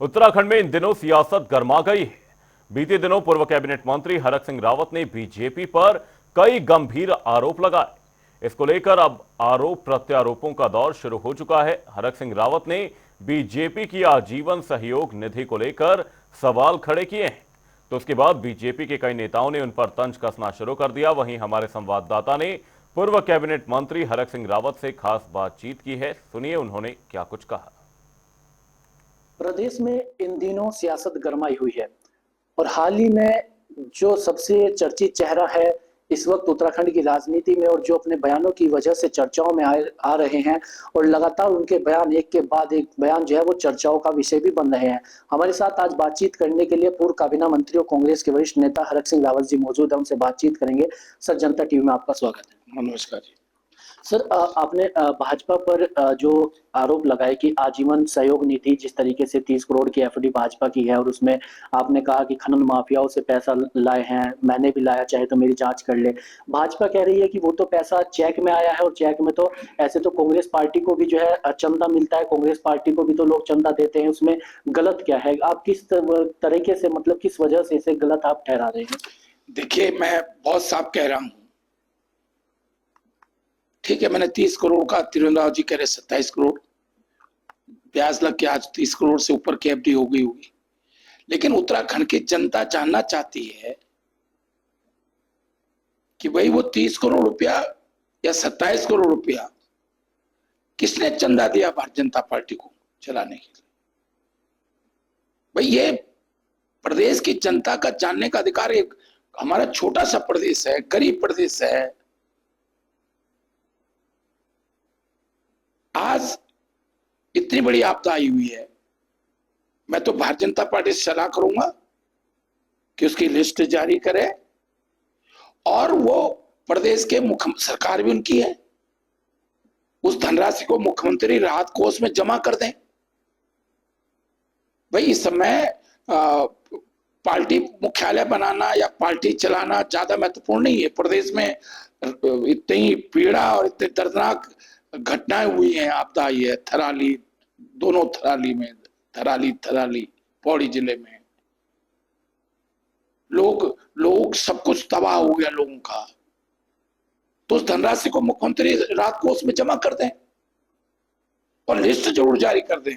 उत्तराखंड में इन दिनों सियासत गर्मा गई है। बीते दिनों पूर्व कैबिनेट मंत्री हरक सिंह रावत ने बीजेपी पर कई गंभीर आरोप लगाए। इसको लेकर अब आरोप प्रत्यारोपों का दौर शुरू हो चुका है। हरक सिंह रावत ने बीजेपी की आजीवन सहयोग निधि को लेकर सवाल खड़े किए हैं, तो उसके बाद बीजेपी के कई नेताओं ने उन पर तंज कसना शुरू कर दिया। वहीं हमारे संवाददाता ने पूर्व कैबिनेट मंत्री हरक सिंह रावत से खास बातचीत की है। सुनिए उन्होंने क्या कुछ कहा। प्रदेश में इन दिनों सियासत गरमाई हुई है और हाल ही में जो सबसे चर्चित चेहरा है इस वक्त उत्तराखंड की राजनीति में और जो अपने बयानों की वजह से चर्चाओं में आ रहे हैं और लगातार उनके बयान एक के बाद एक बयान जो है वो चर्चाओं का विषय भी बन रहे हैं। हमारे साथ आज बातचीत करने के लिए पूर्व काबीना मंत्री और कांग्रेस के वरिष्ठ नेता हरक सिंह रावत जी मौजूद है, उनसे बातचीत करेंगे। सर, जनता टीवी में आपका स्वागत है। नमस्कार जी। सर, आपने भाजपा पर जो आरोप लगाए कि आजीवन सहयोग निधि जिस तरीके से 30 करोड़ की एफडी भाजपा की है और उसमें आपने कहा कि खनन माफियाओं से पैसा लाए हैं, मैंने भी लाया, चाहे तो मेरी जांच कर ले। भाजपा कह रही है कि वो तो पैसा चेक में आया है और चेक में तो ऐसे तो कांग्रेस पार्टी को भी जो है चंदा मिलता है, कांग्रेस पार्टी को भी तो लोग चंदा देते हैं, उसमें गलत क्या है? आप किस तरीके से, मतलब किस वजह से इसे गलत आप ठहरा रहे हैं? देखिए, मैं बहुत साफ कह रहा हूं। ठीक है, मैंने 30 करोड़ का, त्रिवेंद्र राव जी कह रहे 27 करोड़ ब्याज लग के आज 30 करोड़ से ऊपर की एफडी हो गई होगी। लेकिन उत्तराखंड की जनता जानना चाहती है कि भाई वो 30 करोड़ रुपया या 27 करोड़ रुपया किसने चंदा दिया भारतीय जनता पार्टी को चलाने के लिए। भाई ये प्रदेश की जनता का जानने का अधिकार। एक हमारा छोटा सा प्रदेश है, गरीब प्रदेश है। आज इतनी बड़ी आपदा आई हुई है। मैं तो भारतीय जनता पार्टी से सलाह करूंगा कि उसकी लिस्ट जारी करे और वो प्रदेश के मुख्य सरकार भी उनकी है, उस धनराशि को मुख्यमंत्री राहत कोष में जमा कर दें। भाई इस समय पार्टी मुख्यालय बनाना या पार्टी चलाना ज्यादा महत्वपूर्ण नहीं है। प्रदेश में इतनी पीड़ा और इतने दर्दनाक घटनाएं हुई हैं, आपदा आई है। थराली, दोनों थराली में, थराली पौड़ी जिले में लोग सब कुछ तबाह हो गया लोगों का। तो उस धनराशि को मुख्यमंत्री राहत कोष में जमा कर दें और लिस्ट जरूर जारी कर दें,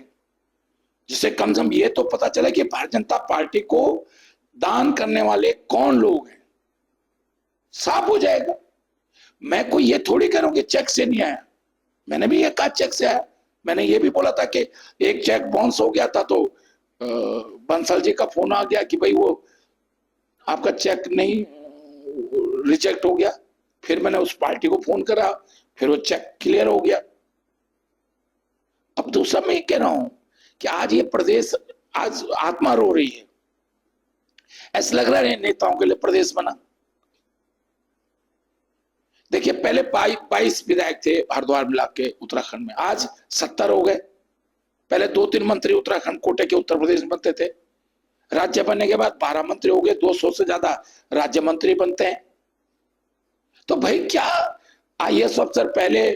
जिससे कम से कम ये तो पता चले कि भारतीय जनता पार्टी को दान करने वाले कौन लोग हैं, साफ हो जाएगा। मैं कोई ये थोड़ी कह रहा हूं कि चेक से नहीं आया। मैंने भी ये कहा चेक से आया। मैंने ये भी बोला था कि एक चेक बाउंस हो गया था तो बंसल जी का फोन आ गया कि भाई वो आपका चेक नहीं, रिजेक्ट हो गया। फिर मैंने उस पार्टी को फोन करा, फिर वो चेक क्लियर हो गया। अब दूसरा मैं ये कह रहा हूं कि आज ये प्रदेश, आज आत्मा रो रही है। ऐसा लग रहा है नेताओं के लिए प्रदेश बना। देखिए, पहले 22 विधायक थे हरिद्वार ब्लॉक के उत्तराखंड में, आज 70 हो गए। पहले 2-3 मंत्री उत्तराखंड कोटे के उत्तर प्रदेश में बनते थे। राज्य बनने के बाद 12 मंत्री हो गए, 200 से ज्यादा राज्य मंत्री बनते हैं। तो भाई क्या आईएएस अफसर पहले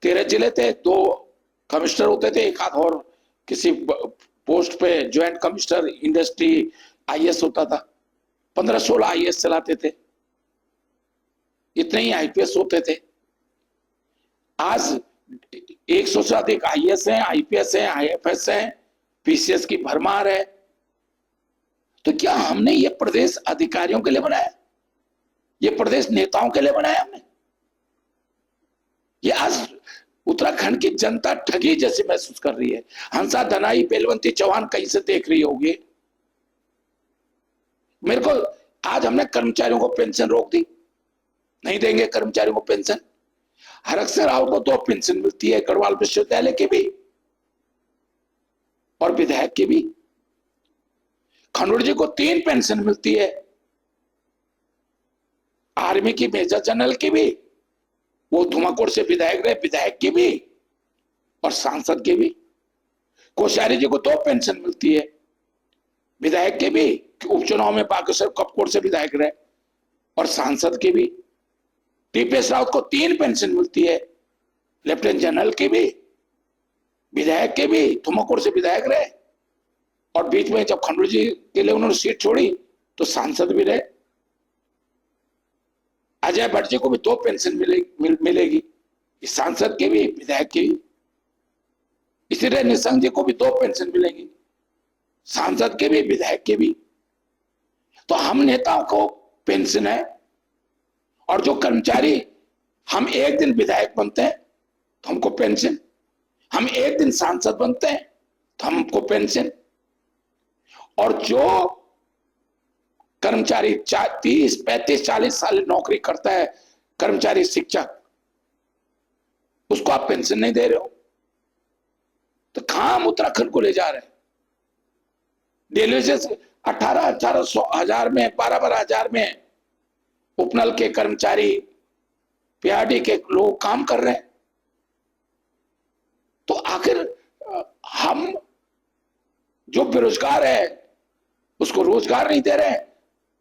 13 जिले थे, 2 कमिश्नर होते थे, एक आध और किसी पोस्ट पे ज्वाइंट कमिश्नर इंडस्ट्री आईएएस होता था। 15-16 आईएएस चलाते थे, इतने ही आईपीएस होते थे। आज 100 से अधिक आईएएस हैं, आईपीएस हैं, आईएफएस हैं, पीसीएस की भरमार है। तो क्या हमने ये प्रदेश अधिकारियों के लिए बनाया? ये प्रदेश नेताओं के लिए बनाया हमने? ये आज उत्तराखंड की जनता ठगी जैसी महसूस कर रही है। हंसा धनाई बेलवंती चौहान कहीं से देख रही होगी। मेरे को आज हमने कर्मचारियों को पेंशन रोक दी, नहीं देंगे कर्मचारियों को पेंशन। हरक सिंह रावत को 2 पेंशन मिलती है, गढ़वाल विश्वविद्यालय की भी और विधायक की भी। खंडूर जी को 3 पेंशन मिलती है, आर्मी की मेजर जनरल की भी, वो धुमाकोट से विधायक रहे, विधायक की भी और सांसद की भी। कोश्यारी जी को 2 पेंशन मिलती है, विधायक के भी, उपचुनाव में बागेश्वर कपकोट से विधायक रहे, और सांसद के भी। टीपीएस रावत को 3 पेंशन मिलती है, लेफ्टिनेंट जनरल के भी, विधायक के भी, तुमकुर से विधायक रहे, और बीच में जब खंडूर जी के लिए उन्होंने सीट छोड़ी तो सांसद भी रहे। अजय भट्ट जी को भी 2 पेंशन मिलेगी, सांसद की भी, विधायक की भी। इसी तरह निशंक जी को भी 2 पेंशन मिलेंगी, सांसद के भी, विधायक के भी। तो हम नेताओं को पेंशन है, और जो कर्मचारी, हम एक दिन विधायक बनते हैं तो हमको पेंशन, हम एक दिन सांसद बनते हैं तो हमको पेंशन, और जो कर्मचारी 30, 35, 40 साल नौकरी करता है, कर्मचारी शिक्षक, उसको आप पेंशन नहीं दे रहे हो, तो कहां हम उत्तराखंड को ले जा रहे हैं? दिल्ली से 18,000 में, 12,000 में उपनल के कर्मचारी, पीआरडी के लोग काम कर रहे हैं। तो आखिर हम जो बेरोजगार है उसको रोजगार नहीं दे रहे हैं,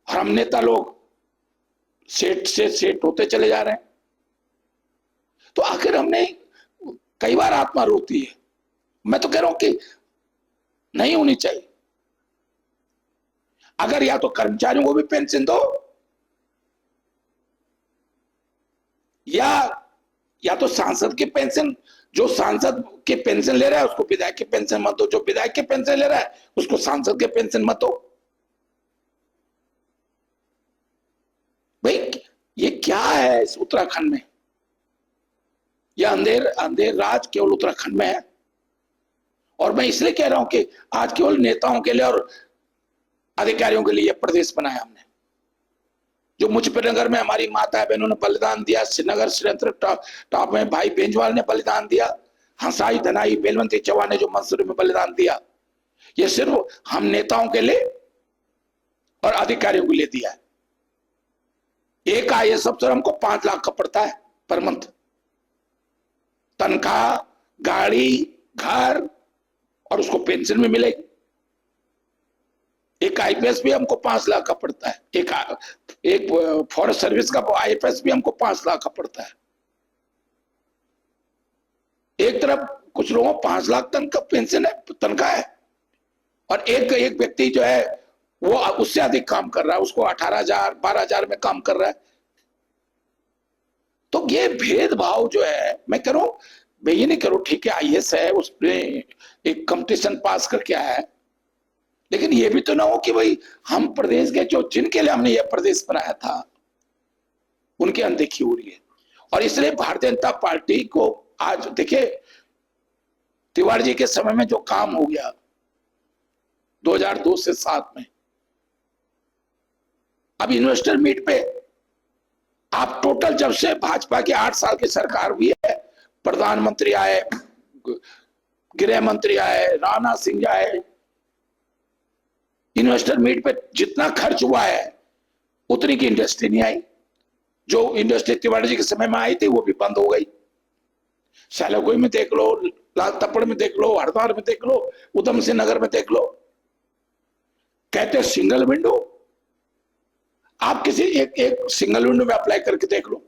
और हम नेता लोग सेठ से सेठ होते चले जा रहे हैं। तो आखिर हमने, कई बार आत्मा रोती है। मैं तो कह रहा हूं कि नहीं होनी चाहिए। अगर या तो कर्मचारियों को भी पेंशन दो, या तो सांसद की पेंशन, जो सांसद के पेंशन ले रहा है उसको विधायक की पेंशन मत दो, जो विधायक के पेंशन ले रहा है उसको सांसद के पेंशन मत दो। भाई ये क्या है इस उत्तराखंड में? यह अंधेर राज केवल उत्तराखंड में है। और मैं इसलिए कह रहा हूं कि आज केवल नेताओं के लिए और अधिकारियों के लिए प्रदेश बनाया हमने। जो मुजफ्फरनगर में हमारी माता बहनों ने बलिदान दिया, श्रीनगर श्रीयंत्र टॉप में भाई बेंजवाल ने बलिदान दिया, हंसाई धनाई बेलवंती चौहान ने जो मंसूरी में बलिदान दिया, ये सिर्फ हम नेताओं के लिए और अधिकारियों के लिए दिया है। एक IAS अफसर हमको 5 लाख का पड़ता है पर मंथ, तनख्वाह, गाड़ी, घर, और उसको पेंशन भी मिलेगी। एक IPS भी हमको 5 लाख का पड़ता है, एक फॉरेस्ट सर्विस का IFS भी हमको 5 लाख का पड़ता है। एक तरफ कुछ लोगों 5 लाख तक का पेंशन है, तनख्वाह है, और एक व्यक्ति जो है वो उससे अधिक काम कर रहा है, उसको 18,000 12,000 में काम कर रहा है। तो ये भेदभाव जो है, मैं कह रहा हूं, मैं ये नहीं करूं, ठीक है IAS है, उसने एक कंपटीशन पास करके आया है, लेकिन ये भी तो ना हो कि भाई हम प्रदेश के, जो जिनके लिए हमने ये प्रदेश बनाया था, उनकी अनदेखी हो रही है। और इसलिए भारतीय जनता पार्टी को आज देखिए, तिवारी जी के समय में जो काम हो गया 2002 से 7 में, अब इन्वेस्टर मीट पे आप टोटल, जब से भाजपा की 8 साल की सरकार हुई है, प्रधानमंत्री आए, गृह मंत्री आए, राजनाथ सिंह आए, इन्वेस्टर मीट पे जितना खर्च हुआ है उतनी की इंडस्ट्री नहीं आई। जो इंडस्ट्री तिवारी जी के समय में आई थी वो भी बंद हो गई। सैलाकोई में देख लो, लाल तपड़ में देख लो, हरिद्वार में देख लो, उधम सिंह नगर में देख लो। कहते सिंगल विंडो, आप किसी एक सिंगल विंडो में अप्लाई करके देख लो।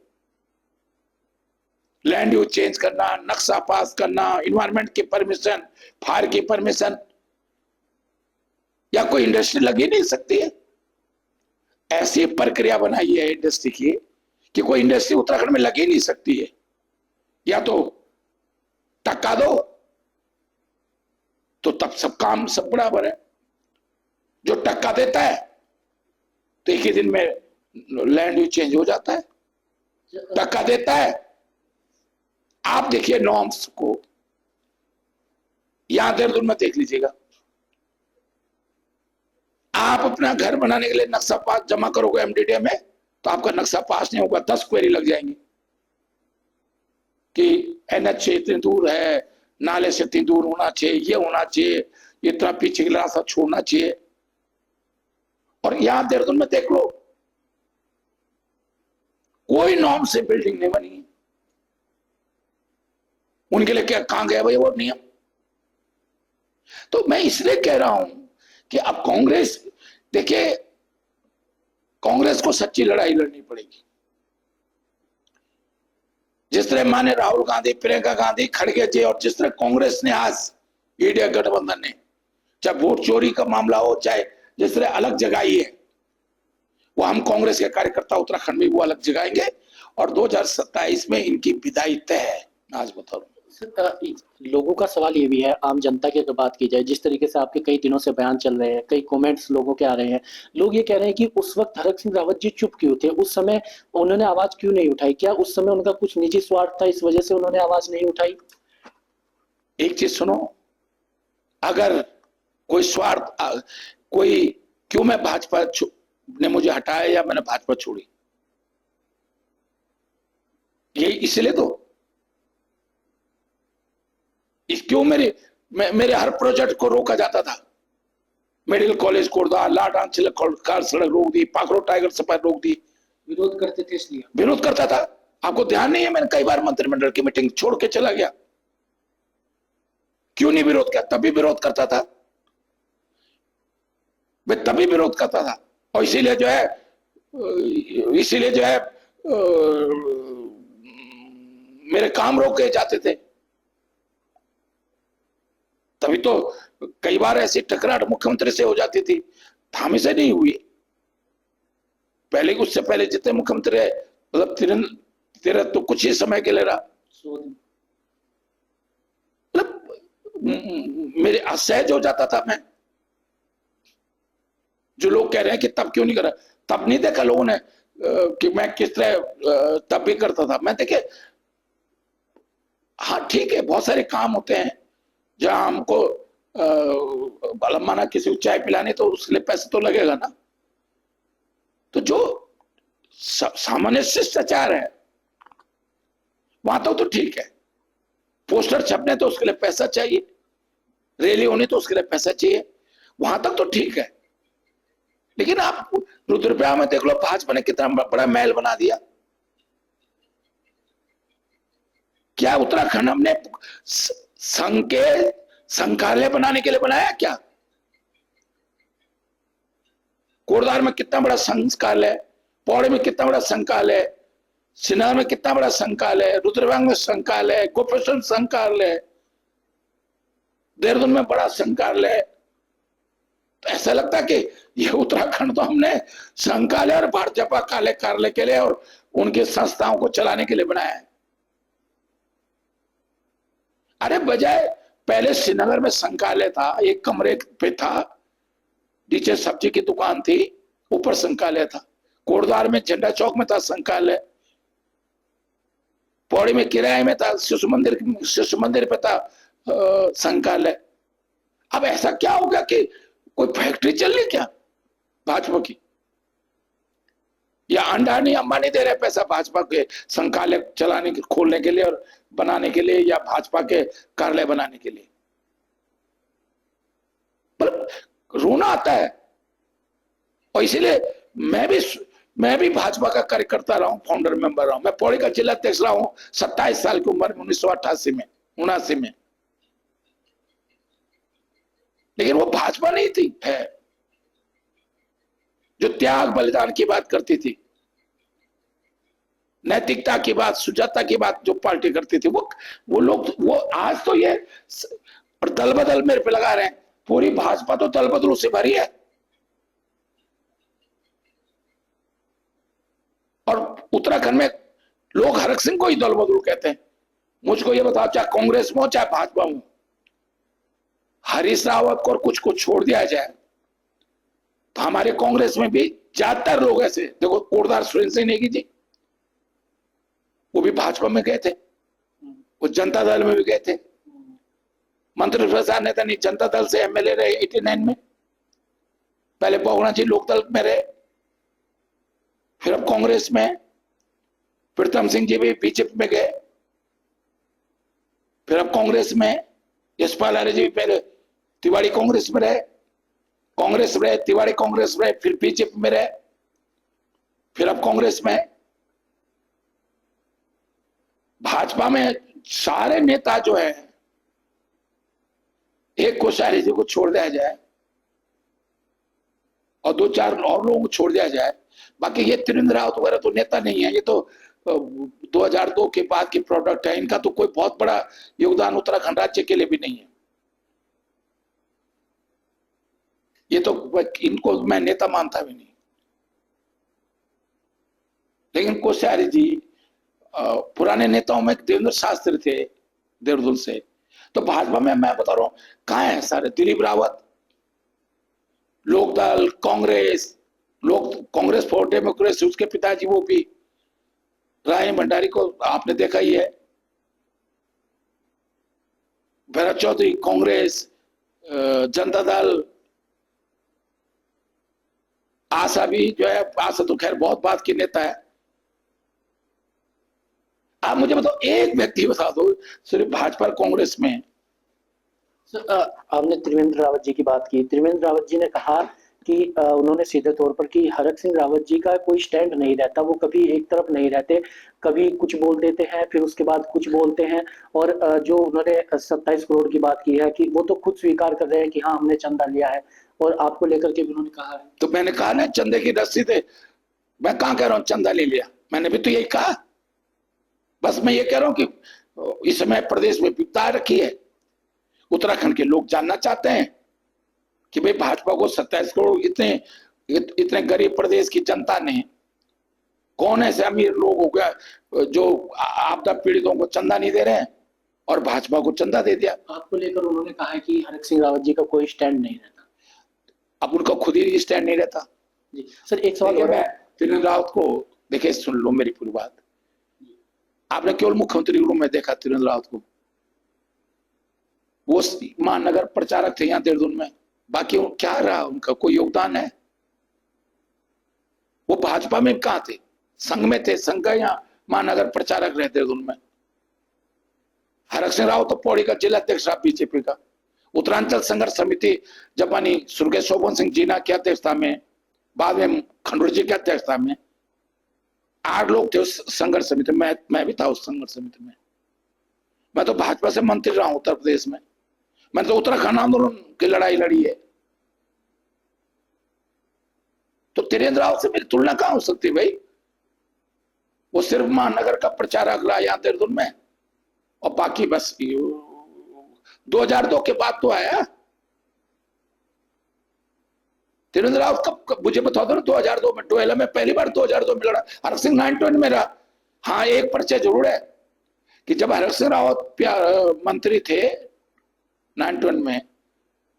लैंड यूज चेंज करना, नक्शा पास करना, इन्वायरमेंट की परमिशन, फायर की परमिशन, या कोई इंडस्ट्री लग ही नहीं सकती है। ऐसी प्रक्रिया बनाई है इंडस्ट्री की कि कोई इंडस्ट्री उत्तराखंड में लग ही नहीं सकती है। या तो टक्का दो तो तब सब काम सब बराबर है, जो टक्का देता है तो एक ही दिन में लैंड यूज चेंज हो जाता है। टक्का देता है, आप देखिए नॉर्म्स को, यहां देहरादून में देख लीजिएगा, आप अपना घर बनाने के लिए नक्शा पास जमा करोगे MDDA में, तो आपका नक्शा पास नहीं होगा, 10 क्वेरी लग जाएंगी कि NH से इतनी दूर है, नाले से इतनी दूर होना चाहिए, ये होना चाहिए, इतना पीछे का रास्ता छोड़ना चाहिए। और यहां देहरादून में देख लो, कोई नॉर्म से बिल्डिंग नहीं बनी है। उनके लिए क्या कहां गया भाई वो नियम? तो मैं इसलिए कह रहा हूं कि अब कांग्रेस, देखिए कांग्रेस को सच्ची लड़ाई लड़नी पड़ेगी। जिस तरह माने राहुल गांधी, प्रियंका गांधी, खड़गे जी, और जिस तरह कांग्रेस ने आज इंडिया गठबंधन ने चाहे वोट चोरी का मामला हो, चाहे जिस तरह अलग जगाई है, वो हम कांग्रेस के कार्यकर्ता उत्तराखंड में वो अलग जगाएंगे और 2027 में इनकी विदाई तय है। आज बताओ। लोगों का सवाल ये भी है, आम जनता की अगर बात की जाए, जिस तरीके से आपके कई दिनों से बयान चल रहे हैं, कई कमेंट्स लोगों के आ रहे हैं, लोग ये कह रहे हैं कि उस वक्त हरक सिंह रावत जी चुप क्यों थे, उस समय उन्होंने आवाज क्यों नहीं उठाई? क्या उस समय उनका कुछ निजी स्वार्थ था, इस वजह से उन्होंने आवाज नहीं उठाई? एक चीज सुनो, अगर कोई स्वार्थ कोई क्यों मैं भाजपा ने मुझे हटाया या मैंने भाजपा छोड़ी, ये इसलिए तो क्यों मेरे हर प्रोजेक्ट को रोका जाता था। मेडिकल कॉलेज कोरदा, लाट आंचल कार सड़क रोक दी, पाखरो टाइगर सफाई रोक दी। विरोध करते थे इसलिए विरोध करता था। आपको ध्यान नहीं है, मैंने कई बार मंत्रिमंडल की मीटिंग छोड़ के चला गया। क्यों नहीं विरोध किया? तभी विरोध करता था, मैं तभी विरोध करता था। और इसीलिए जो है मेरे काम रोके जाते थे। तभी तो कई बार ऐसी टकरार मुख्यमंत्री से हो जाती थी, हमेशा नहीं हुई। पहले, उससे पहले जितने मुख्यमंत्री है, मतलब तेरह तो कुछ ही समय के लिए रहा, मतलब मेरे असहज हो जाता था मैं। जो लोग कह रहे हैं कि तब क्यों नहीं करा, तब नहीं देखा लोगों ने कि मैं किस तरह तब भी करता था। मैं देखे, हाँ ठीक है, बहुत सारे काम होते हैं जहां हमको माना किसी को चाय पिलाने, तो उसके लिए पैसे तो लगेगा ना। तो जो सामान्य शिष्टाचार है वहां तो ठीक है। पोस्टर छपने तो उसके लिए पैसा चाहिए, रैली होनी तो उसके लिए पैसा चाहिए, वहां तक तो ठीक है। लेकिन आप रुद्रप्रयाग में देख लो, भाजपा ने कितना बड़ा महल बना दिया। क्या उत्तराखंड हमने संघ के संग्रहालय बनाने के लिए बनाया क्या? कोटद्वार में कितना बड़ा संग्रहालय, पौड़ी में कितना बड़ा संग्रहालय, सिन्नर में कितना बड़ा संग्रहालय, रुद्रप्रयाग में संग्रहालय, गोपेश्वर संग्रहालय, देहरादून में बड़ा संग्रहालय। तो ऐसा लगता है कि ये उत्तराखंड तो हमने संग्रहालय और भाजपा कार्यालय के लिए और उनके संस्थाओं को चलाने के लिए बनाया है। अरे बजाय पहले श्रीनगर में संग्रहालय था, एक कमरे पे था, नीचे सब्जी की दुकान थी, ऊपर संग्रहालय था। कोटद्वार में झंडा चौक में था संग्रहालय, पौड़ी में किराए में था, शिशु मंदिर पे था संग्रहालय। अब ऐसा क्या हो गया कि कोई फैक्ट्री चल रही क्या भाजपा की? या अंडानी अंबानी दे रहे पैसा भाजपा के संग्रहालय चलाने के, खोलने के लिए और बनाने के लिए, या भाजपा के कार्यालय बनाने के लिए? पर रोना आता है। और इसीलिए मैं भी भाजपा का कार्यकर्ता रहा हूं, फाउंडर मेंबर रहा हूं। मैं पौड़ी का जिला अध्यक्ष रहा हूं 27 साल की उम्र में, 1988 में, 79 में। लेकिन वो भाजपा नहीं थी, है जो त्याग बलिदान की बात करती थी, नैतिकता की बात, सुजाता की बात जो पार्टी करती थी, वो लोग, वो आज तो ये और दल बदल मेरे पे लगा रहे हैं। पूरी भाजपा तो दल बदलों से भरी है। और उत्तराखंड में लोग हरक सिंह को ही दल बदलू कहते हैं। मुझको ये बताओ, चाहे कांग्रेस में हो चाहे भाजपा में, हरीश रावत को और कुछ को छोड़ दिया जाए तो हमारे कांग्रेस में भी ज्यादातर लोग ऐसे, देखो कोटद्वार सुरेंद्र सिंह नेगी जी, वो भी भाजपा में गए थे, वो जनता दल में भी गए थे, मंत्री प्रसाद नेता नहीं, जनता दल से एमएलए रहे 89 में, पहले बहुगुणा जी लोकदल में रहे, फिर अब कांग्रेस में, प्रीतम सिंह जी भी बीजेपी में गए, फिर अब कांग्रेस में, यशपाल आर्य जी भी पहले तिवाड़ी कांग्रेस में रहे, तिवाड़ी कांग्रेस रहे, फिर बीजेपी में रहे, फिर अब कांग्रेस में। भाजपा में सारे नेता जो है, एक कोश्यारी जी को छोड़ दिया जाए और 2-4 और लोगों को छोड़ दिया जाए, बाकी ये त्रिवेंद्र रावत वगैरह तो नेता नहीं है, ये तो 2002 के बाद की प्रोडक्ट है। इनका तो कोई बहुत बड़ा योगदान उत्तराखंड राज्य के लिए भी नहीं है। ये तो इनको मैं नेता मानता भी नहीं। लेकिन कोश्यारी जी पुराने नेताओं में देवेंद्र शास्त्री थे देहरादून से, तो भाजपा में मैं बता रहा हूं कहां है सारे? दिलीप रावत, लोकदल, कांग्रेस, कांग्रेस फॉर डेमोक्रेसी, उसके पिताजी वो भी राय भंडारी को आपने देखा ही है, भरत चौधरी कांग्रेस, जनता दल, आशा भी जो है, आशा तो खैर बहुत बात की नेता है। आप मुझे बताओ, एक व्यक्ति बता दो सिर्फ भाजपा और कांग्रेस में। आपने त्रिवेंद्र रावत जी की बात की। त्रिवेंद्र रावत जी ने कहा कि उन्होंने सीधे तौर पर कि हरक सिंह रावत जी का कोई स्टैंड नहीं रहता, वो कभी एक तरफ नहीं रहते, कभी कुछ बोल देते हैं फिर उसके बाद कुछ बोलते हैं। और जो उन्होंने 27 करोड़ की बात की है कि वो तो खुद स्वीकार कर रहे हैं कि हाँ हमने चंदा लिया है, और आपको लेकर के भी उन्होंसमय कहा है। तो मैंने कहा ना चंदे की रस्सी थे, मैं कहां कह रहा हूं चंदा ले लिया, मैंने भी तो यही कहा। बस मैं ये कह रहा हूं कि इस समय प्रदेश में विपदा रखी है। उत्तराखंड के लोग जानना चाहते हैं कि भाई भाजपा को 27 करोड़ इतने गरीब प्रदेश की जनता ने, कौन ऐसे अमीर लोग हो गया जो आपदा पीड़ितों को चंदा नहीं दे रहे हैं और भाजपा को चंदा दे दिया। आपको लेकर उन्होंने कहा है कि हरक सिंह रावत जी का कोई स्टैंड नहीं रहता। अब उनका खुद ही स्टैंड नहीं रहता। जी सर, एक सवाल और मैं त्रिवेंद्र रावत को, देखिए सुन लो मेरी पूरी बात, आपने केवल मुख्यमंत्री रूप में देखा त्रिवेंद्र रावत को, वो महानगर प्रचारक थे यहाँ देहरादून में, बाकी क्या रहा उनका कोई योगदान है? वो भाजपा में कहां थे? संघ में थे, संघ का यहाँ महानगर प्रचारक रहे देहरादून में। हरक सिंह रावत तो पौड़ी का जिला अध्यक्ष रहा बीजेपी का। उत्तरांचल संघर्ष समिति जब बनी स्वर्गीय शोभन सिंह जीना की अध्यक्षता में, बाद में खंडूर जी की अध्यक्षता में 8 लोग थे उस संघर्ष समिति में, मैं भी था उस संघर्ष समिति में। मैं तो भाजपा से मंत्री रहा हूं उत्तर प्रदेश में, मैंने तो उत्तराखंड आंदोलन की लड़ाई लड़ी है। तो त्रिवेंद्र रावत से मेरी तुलना कहां हो सकती है भाई? वो सिर्फ महानगर का प्रचारक रहा यहाँ देहरादून में, और बाकी बस 2002 के बाद तो आया त्रिवेंद्र रावत। कब मुझे बता दो ना, 2002 में डोएला में पहली बार 2002 में लड़ा। हरक सिंह 920 में रहा। हाँ एक परिचय जरूर है कि जब हरक सिंह रावत मंत्री थे 920 में,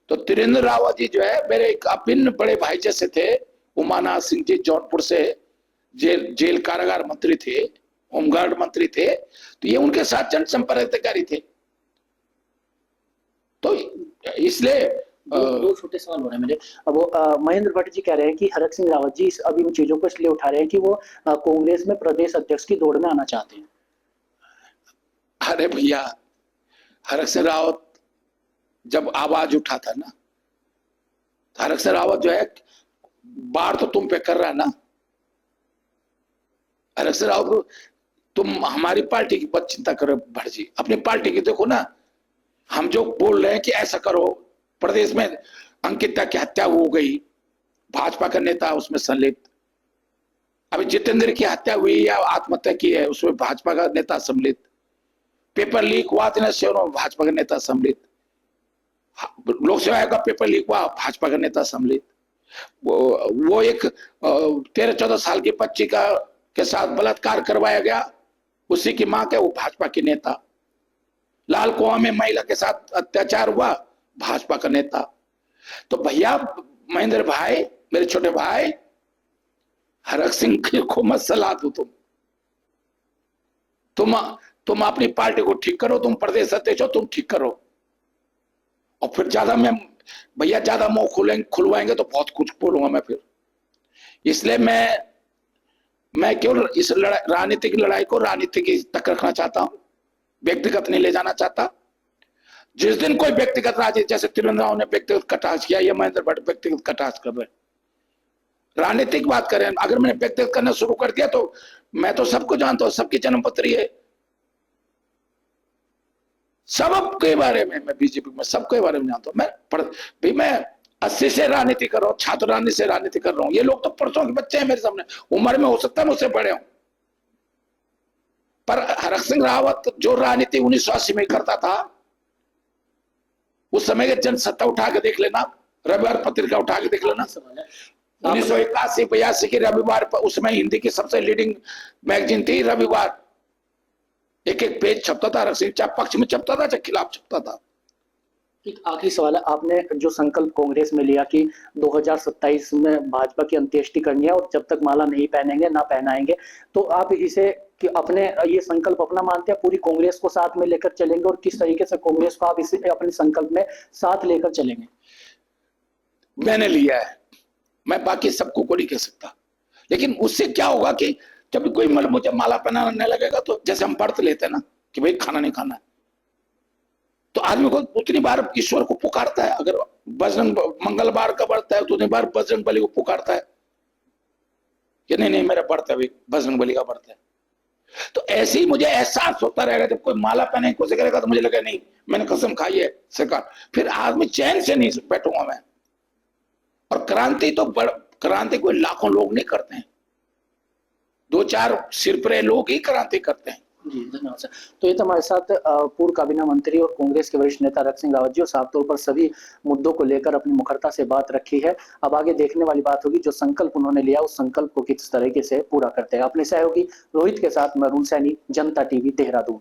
तो त्रिवेंद्र रावत जी जो है मेरे एक अभिन्न बड़े भाई जैसे थे। उमानाथ सिंह जी जौनपुर से जेल कारागार मंत्री थे, होमगार्ड मंत्री थे, तो ये उनके साथ जनसंपर्क अधिकारी थे। तो इसलिए दो छोटे सवाल हो रहे हैं मेरे। अब वो महेंद्र भट्ट जी कह रहे हैं कि हरक सिंह रावत जी अभी इन चीजों को इसलिए उठा रहे हैं कि वो कांग्रेस में प्रदेश अध्यक्ष की दौड़ में आना चाहते हैं। अरे भैया, हरक सिंह रावत जब आवाज उठा था ना, हरक सिंह रावत जो है बार तो तुम पे कर रहा है ना। हरक सिंह रावत को तुम हमारी पार्टी की मत चिंता करो भट्ट जी, अपनी पार्टी की देखो ना। हम जो बोल रहे हैं कि ऐसा करो, प्रदेश में अंकिता की हत्या हो गई, भाजपा का नेता उसमें संलिप्त। अभी जितेंद्र की हत्या हुई या आत्महत्या की है, उसमें भाजपा का नेता सम्मिलित। पेपर लीक हुआ में भाजपा का नेता सम्मिलित। लोक सेवा आयोग का पेपर लीक हुआ, भाजपा का नेता सम्मिलित। वो एक 13-14 साल की बच्ची के साथ बलात्कार करवाया गया, उसी की मां के, वो भाजपा के नेता। लाल कुआं में महिला के साथ अत्याचार हुआ, भाजपा का नेता। तो भैया महेंद्र भाई, मेरे छोटे भाई, हरक सिंह को मत सलाह दो। तुम अपनी पार्टी को ठीक करो, तुम प्रदेश अध्यक्ष हो, तुम ठीक करो। और फिर ज्यादा भैया ज्यादा मुंह खुलवाएंगे तो बहुत कुछ बोलूंगा मैं फिर। इसलिए मैं केवल इस राजनीतिक लड़ाई को राजनीतिक तक रखना चाहता हूं, व्यक्तिगत नहीं ले जाना चाहता। जिस दिन कोई व्यक्तिगत राजनीति, जैसे त्रिवेंद्र रावत ने व्यक्तिगत कटाक्ष किया, ये महेंद्र भट्ट व्यक्तिगत कटाक्ष कर रहे हैं, राजनीतिक बात करें। अगर मैंने व्यक्तिगत करना शुरू कर दिया तो मैं तो सबको जानता हूं, सबकी जन्मपत्री है, सबके बारे में मैं बीजेपी में सबके बारे में जानता हूं। मैं 80 से राजनीति कर रहा हूं, छात्र राजनीति से राजनीति कर रहा हूं। ये लोग तो परसों के बच्चे हैं मेरे सामने, उम्र में हो सकता है मुझसे बड़े हों, पर हरक सिंह रावत जो राजनीति 1980 में करता था, उस समय के जनसत्ता उठा के देख लेना, रविवार पत्रिका उठा के देख लेना। 1981-82 की रविवार पर, उसमें हिंदी की सबसे लीडिंग मैगजीन थी रविवार। एक एक पेज छपता था, चाहे पक्ष में छपता था चाहे खिलाफ छपता था। एक आखिरी सवाल है, आपने जो संकल्प कांग्रेस में लिया कि 2027 में भाजपा की अंत्येष्टि करनी है और जब तक माला नहीं पहनेंगे ना पहनाएंगे, तो आप इसे कि अपने ये संकल्प अपना मानते हैं, पूरी कांग्रेस को साथ में लेकर चलेंगे और किस तरीके से कांग्रेस को आप इसे अपने संकल्प में साथ लेकर चलेंगे? मैंने लिया है, मैं बाकी सबको को नहीं कह सकता, लेकिन उससे क्या होगा कि जब कोई मुझे माला पहनाने लगेगा, तो जैसे हम व्रत लेते हैं ना कि भाई खाना नहीं खाना है, तो आदमी को उतनी बार ईश्वर को पुकारता है। अगर बजरंग मंगलवार का व्रत है तो उतनी बार बजरंग बली को पुकारता है कि नहीं नहीं मेरा व्रत है भाई, बजरंग बली का व्रत है। तो ऐसे ही मुझे एहसास होता रहेगा, जब कोई माला पहने की कोशिश करेगा तो मुझे लगा नहीं मैंने कसम खाई है सरकार, फिर आदमी चैन से नहीं बैठूंगा मैं। और क्रांति तो क्रांति कोई लाखों लोग नहीं करते हैं, 2-4 सिरपरे लोग ही क्रांति करते हैं। जी धन्यवाद सर। तो ये तो हमारे साथ पूर्व काबीना मंत्री और कांग्रेस के वरिष्ठ नेता हरक सिंह रावत जी, और साफ तौर पर सभी मुद्दों को लेकर अपनी मुखरता से बात रखी है। अब आगे देखने वाली बात होगी जो संकल्प उन्होंने लिया उस संकल्प को किस तरीके से पूरा करते हैं। अपने सहयोगी रोहित के साथ मैं अरुण सैनी, जनता टीवी देहरादून।